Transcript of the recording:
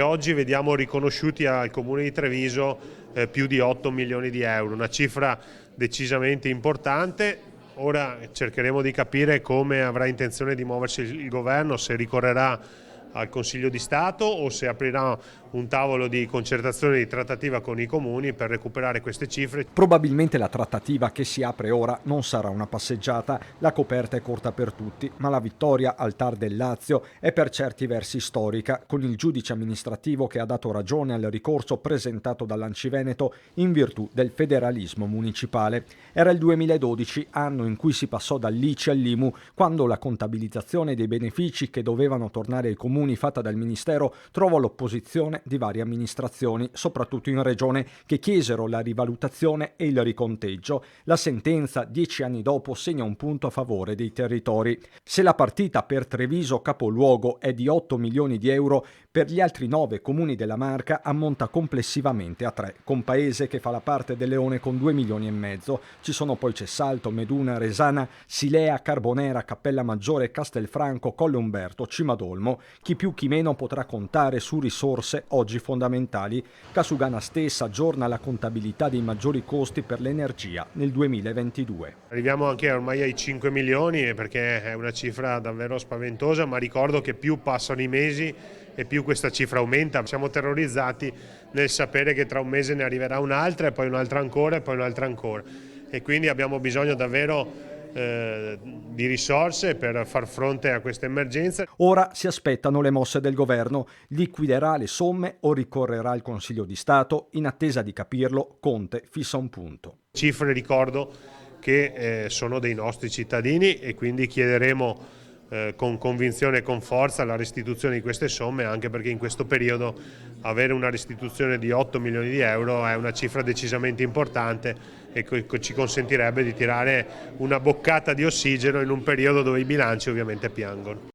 Oggi vediamo riconosciuti al Comune di Treviso più di 8 milioni di euro, una cifra decisamente importante. Ora cercheremo di capire come avrà intenzione di muoversi il governo, se ricorrerà al Consiglio di Stato o se aprirà un tavolo di concertazione e di trattativa con i comuni per recuperare queste cifre. Probabilmente la trattativa che si apre ora non sarà una passeggiata, la coperta è corta per tutti, ma la vittoria al TAR del Lazio è per certi versi storica, con il giudice amministrativo che ha dato ragione al ricorso presentato dall'Anciveneto in virtù del federalismo municipale. Era il 2012, anno in cui si passò dall'ICI all'IMU, quando la contabilizzazione dei benefici che dovevano tornare ai comuni fatta dal Ministero trovò l'opposizione di varie amministrazioni, soprattutto in Regione, che chiesero la rivalutazione e il riconteggio. La sentenza, 10 anni dopo, segna un punto a favore dei territori. Se la partita per Treviso capoluogo è di 8 milioni di euro, per gli altri 9 comuni della Marca ammonta complessivamente a 3, con Paese che fa la parte del Leone con 2 milioni e mezzo. Ci sono poi Cessalto, Meduna, Resana, Silea, Carbonera, Cappella Maggiore, Castelfranco, Colle Umberto, Cimadolmo. Chi più chi meno potrà contare su risorse oggi fondamentali. Casugana stessa aggiorna la contabilità dei maggiori costi per l'energia nel 2022. Arriviamo anche ormai ai 5 milioni perché è una cifra davvero spaventosa, ma ricordo che più passano i mesi e più questa cifra aumenta. Siamo terrorizzati nel sapere che tra un mese ne arriverà un'altra e poi un'altra ancora e poi un'altra ancora. E quindi abbiamo bisogno davvero di risorse per far fronte a questa emergenza. Ora si aspettano le mosse del governo. Liquiderà le somme o ricorrerà al Consiglio di Stato? In attesa di capirlo, Conte fissa un punto. Cifre, ricordo, che sono dei nostri cittadini e quindi chiederemo con convinzione e con forza la restituzione di queste somme, anche perché in questo periodo avere una restituzione di 8 milioni di euro è una cifra decisamente importante e ci consentirebbe di tirare una boccata di ossigeno in un periodo dove i bilanci ovviamente piangono.